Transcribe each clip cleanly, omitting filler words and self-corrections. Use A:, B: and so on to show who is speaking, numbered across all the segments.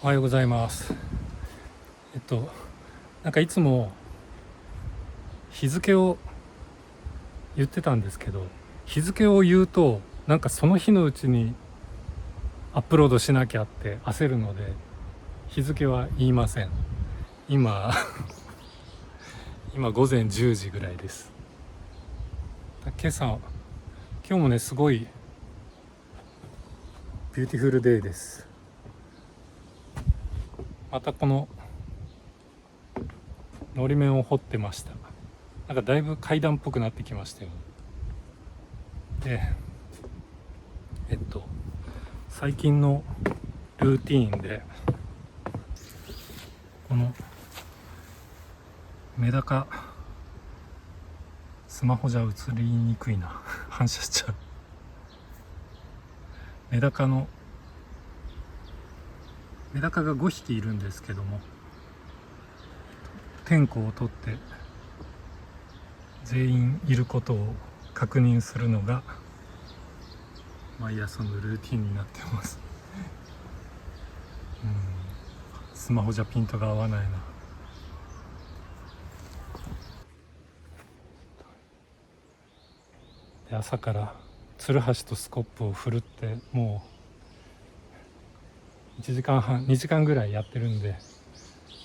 A: おはようございます。なんかいつも日付を言ってたんですけど、日付を言うとなんかその日のうちにアップロードしなきゃって焦るので、日付は言いません。今今午前10時ぐらいです。今日もね、すごいビューティフルデイです。またこののり面を掘ってました。なんかだいぶ階段っぽくなってきましたよ。で最近のルーティーンで、このメダカ、スマホじゃ映りにくいな反射しちゃう。メダカが5匹いるんですけども、点呼を取って全員いることを確認するのが毎朝のルーティンになってます。スマホじゃピントが合わないな。で、朝からツルハシとスコップを振るってもう1時間半2時間ぐらいやってるんで、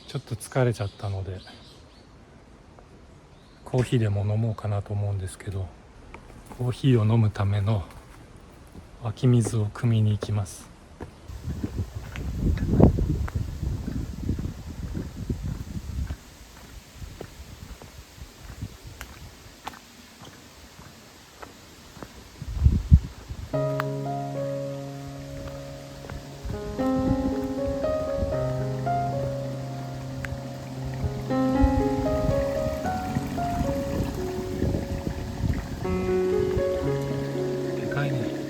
A: ちょっと疲れちゃったのでコーヒーでも飲もうかなと思うんですけど、コーヒーを飲むための湧き水を汲みに行きます。でかいね。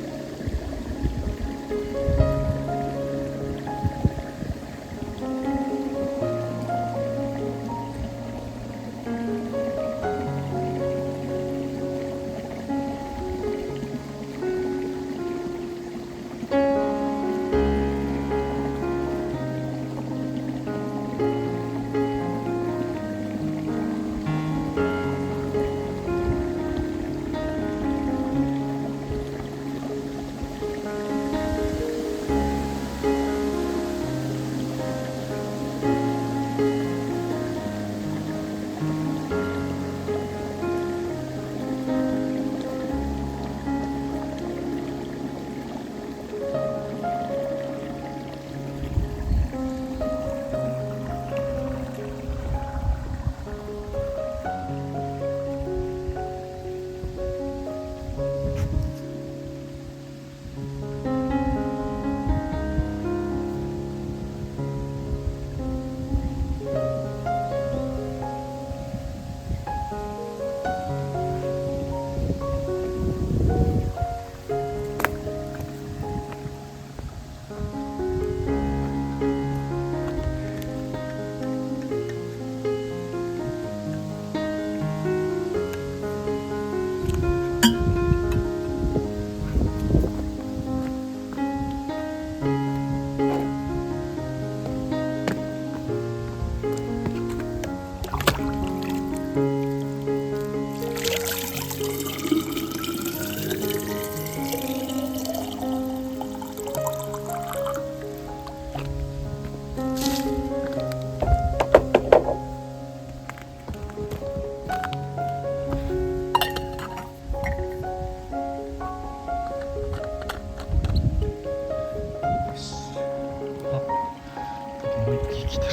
A: もう一匹来てる。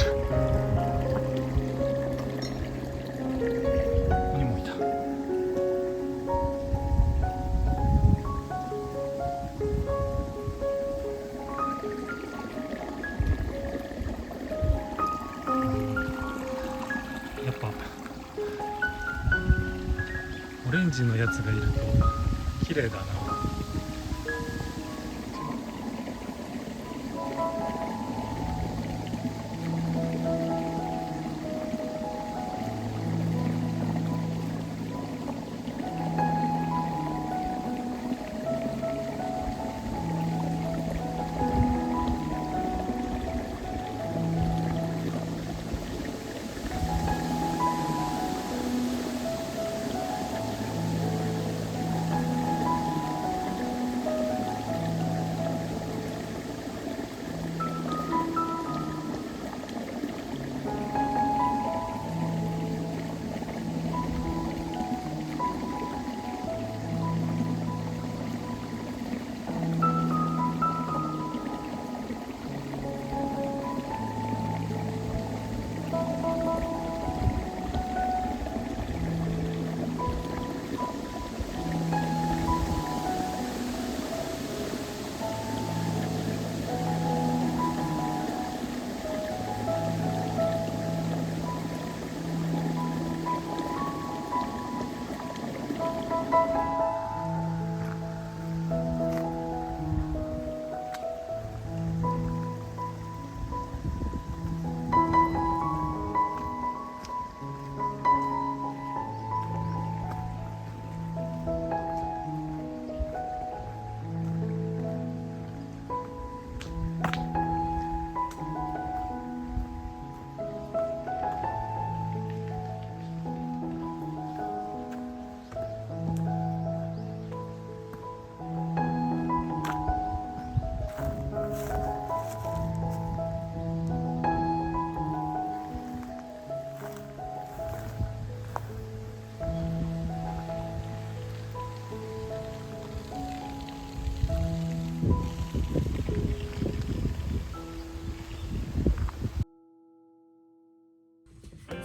A: ここにもいた。やっぱオレンジのやつがいると綺麗だな。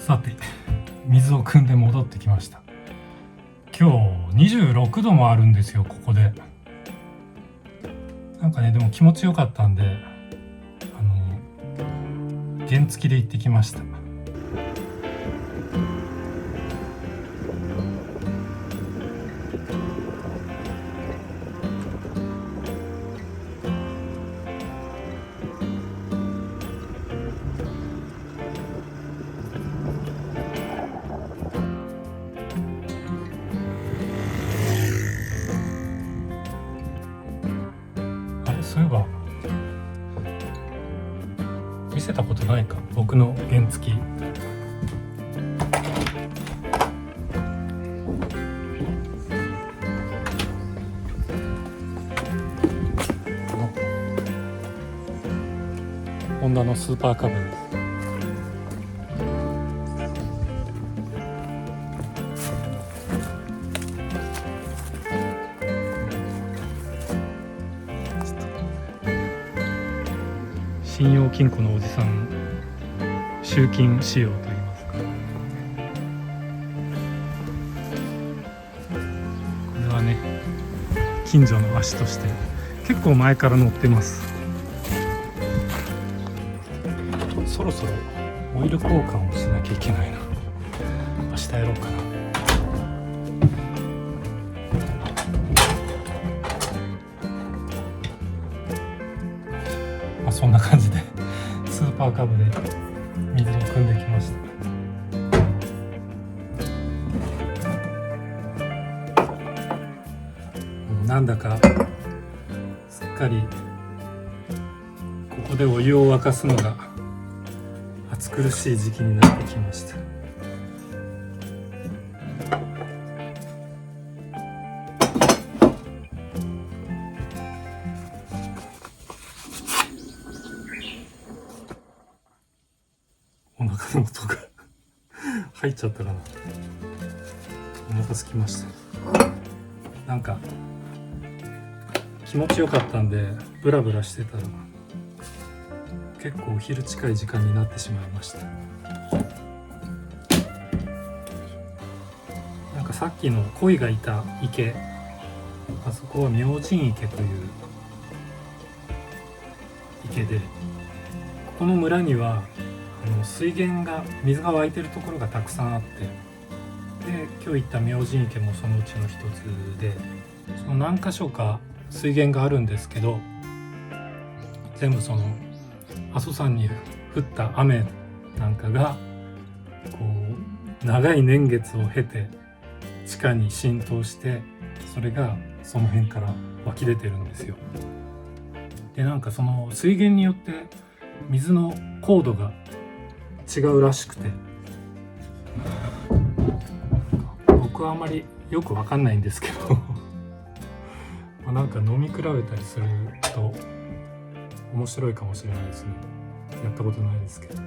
A: さて水を汲んで戻ってきました。今日26度もあるんですよ、ここで。なんかね、でも気持ちよかったんで原付で行ってきました。そういえば見せたことないか、僕の原付。ホンダのスーパーカブです。信用金庫のおじさん集金仕様といいますか、これはね近所の足として結構前から乗ってます。そろそろオイル交換をしなきゃいけないな。明日やろうかな。そんな感じでスーパーカブで水を汲んできました。なんだかすっかりここでお湯を沸かすのが暑苦しい時期になってきました。お腹の音が入っちゃったかな。お腹空きました。なんか気持ちよかったんでブラブラしてたら結構お昼近い時間になってしまいました。なんかさっきの鯉がいた池、あそこは明神池という池で、ここの村には水源が水が湧いてるところがたくさんあって、で今日行った明神池もそのうちの一つで、その何箇所か水源があるんですけど、全部その阿蘇山に降った雨なんかがこう長い年月を経て地下に浸透して、それがその辺から湧き出てるんですよ。でなんかその水源によって水の硬度が違うらしくて、僕はあまりよくわかんないんですけどなんか飲み比べたりすると面白いかもしれないですね。やったことないですけど、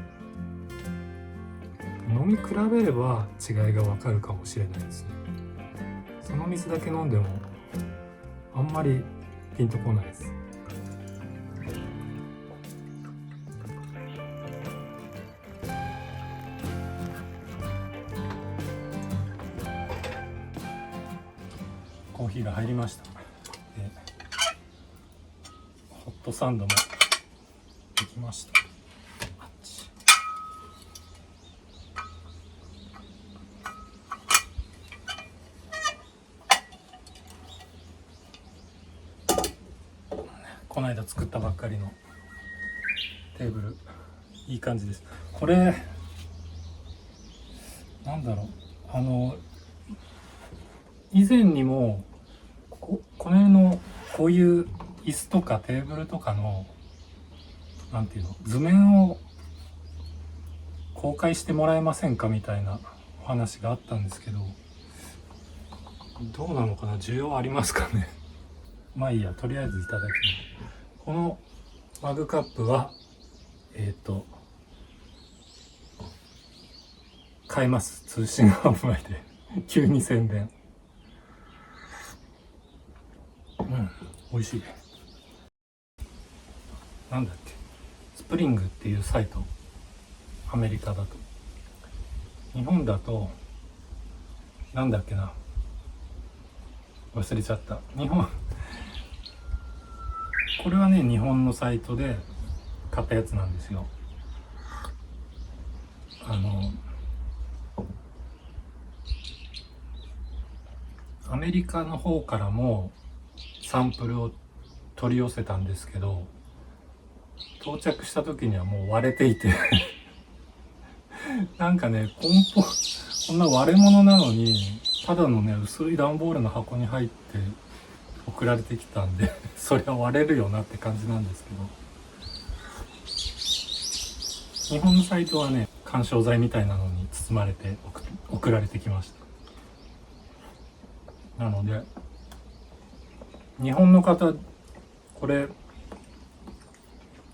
A: 飲み比べれば違いがわかるかもしれないですね。その水だけ飲んでもあんまりピンとこないです。コーヒーが入りました。でホットサンドもできました。この間作ったばっかりのテーブル、いい感じです。これなんだろう、以前にもこの辺のこういう椅子とかテーブルとかのなんていうの、図面を公開してもらえませんかみたいなお話があったんですけど、どうなのかな、需要ありますかねまあいいや、とりあえずいただきます。このマグカップは買えます。通信販売で急に宣伝。美味しい。なんだっけ、スプリングっていうサイト、アメリカだと日本だとなんだっけな、忘れちゃった。これはね、日本のサイトで買ったやつなんですよ。アメリカの方からもサンプルを取り寄せたんですけど、到着した時にはもう割れていてなんかね、こんな割れ物なのにただのね、薄い段ボールの箱に入って送られてきたんでそれは割れるよなって感じなんですけど、日本のサイトはね、緩衝材みたいなのに包まれて送られてきました。なので日本の方、これ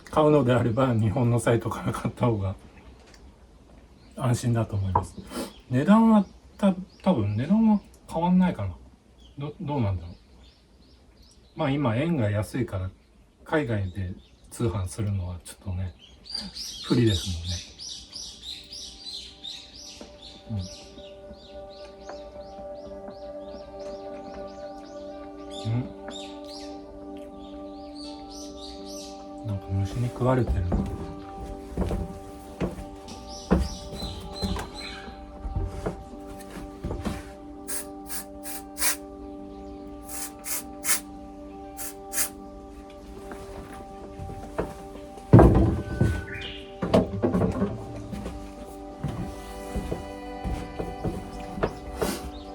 A: 買うのであれば日本のサイトから買った方が安心だと思います。値段は多分値段は変わんないかな。どうなんだろう。まあ今円が安いから海外で通販するのはちょっとね、不利ですもんね。なんか虫に食われてるな。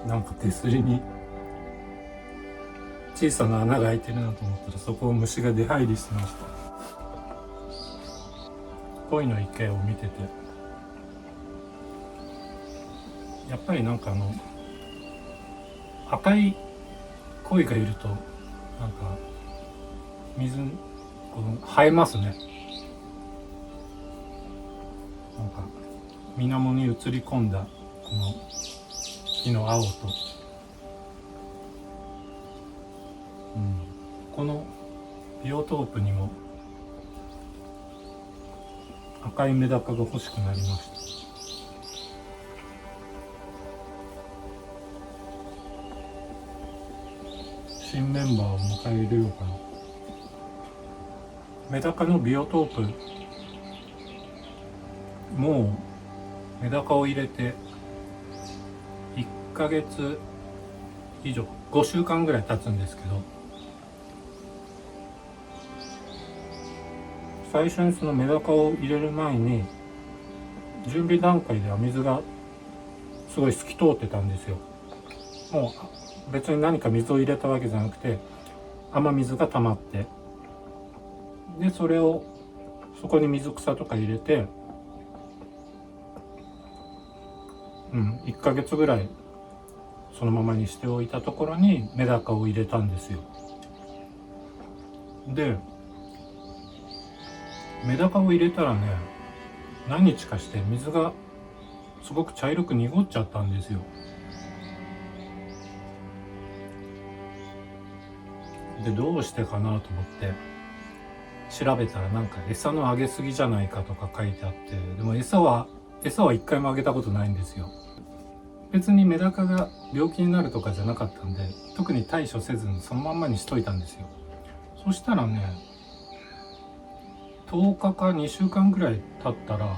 A: なんか手すりに小さな穴が開いてるなと思ったら、そこを虫が出入りしてました。鯉の池を見てて、やっぱりなんか赤い鯉がいるとなんか水映えますね。なんか水面に映り込んだこの木の青と、このビオトープにも赤いメダカが欲しくなりました。新メンバーを迎え入れようかな。メダカのビオトープ、もうメダカを入れて1ヶ月以上、5週間ぐらい経つんですけど、最初にそのメダカを入れる前に準備段階では水がすごい透き通ってたんですよ。もう別に何か水を入れたわけじゃなくて、雨水が溜まって、でそこに水草とか入れて、1ヶ月ぐらいそのままにしておいたところにメダカを入れたんですよ。でメダカを入れたらね、何日かして水がすごく茶色く濁っちゃったんですよ。でどうしてかなと思って調べたら、なんか餌のあげすぎじゃないかとか書いてあって、でも餌は一回もあげたことないんですよ。別にメダカが病気になるとかじゃなかったんで、特に対処せずにそのまんまにしといたんですよ。そしたらね、10日か2週間ぐらい経ったら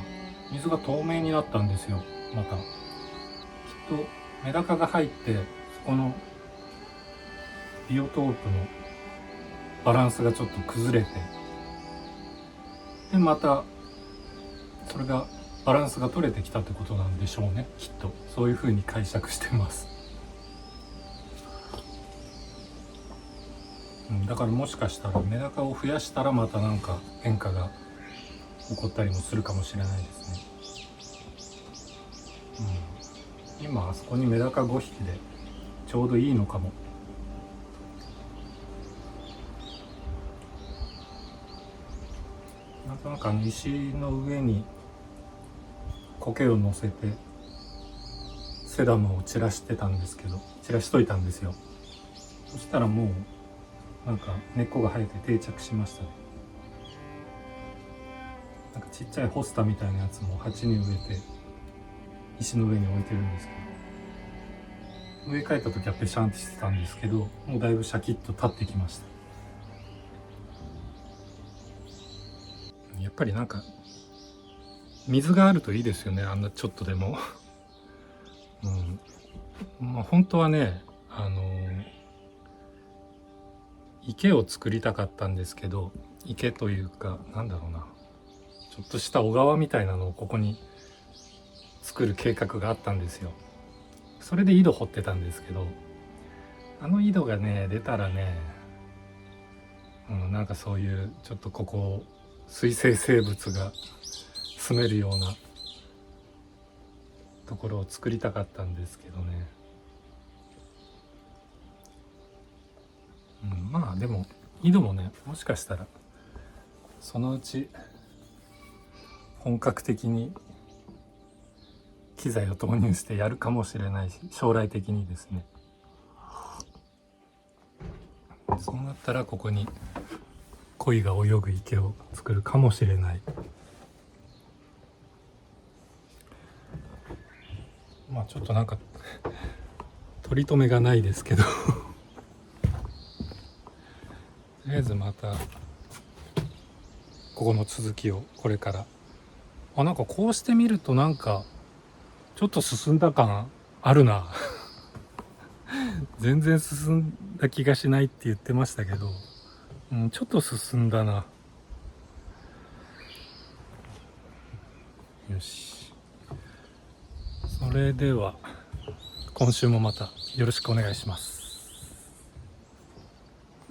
A: 水が透明になったんですよ。またきっとメダカが入って、そこのビオトープのバランスがちょっと崩れて、でまたそれがバランスが取れてきたってことなんでしょうね。きっとそういう風に解釈してます。だからもしかしたらメダカを増やしたらまたなんか変化が起こったりもするかもしれないですね。今あそこにメダカ5匹でちょうどいいのかも。なんか石の上に苔を乗せてセダムを散らしといたんですよ。そしたらもうなんか根っこが生えて定着しましたね。なんかちっちゃいホスタみたいなやつも鉢に植えて石の上に置いてるんですけど、上帰った時はペシャンってしてたんですけど、もうだいぶシャキッと立ってきました。やっぱりなんか水があるといいですよね、あんなちょっとでもまあ本当はね、池を作りたかったんですけど、池というかなんだろうな、ちょっとした小川みたいなのをここに作る計画があったんですよ。それで井戸掘ってたんですけど、あの井戸がね出たらね、なんかそういうちょっとここ水生生物が住めるようなところを作りたかったんですけどね。まあでも井戸もね、もしかしたらそのうち本格的に機材を投入してやるかもしれないし、将来的にですね。そうなったらここに鯉が泳ぐ池を作るかもしれない。まあちょっとなんか取り留めがないですけどとりあえずまたここの続きをこれから。なんかこうしてみるとなんかちょっと進んだ感あるな全然進んだ気がしないって言ってましたけど、ちょっと進んだな。よし、それでは今週もまたよろしくお願いします。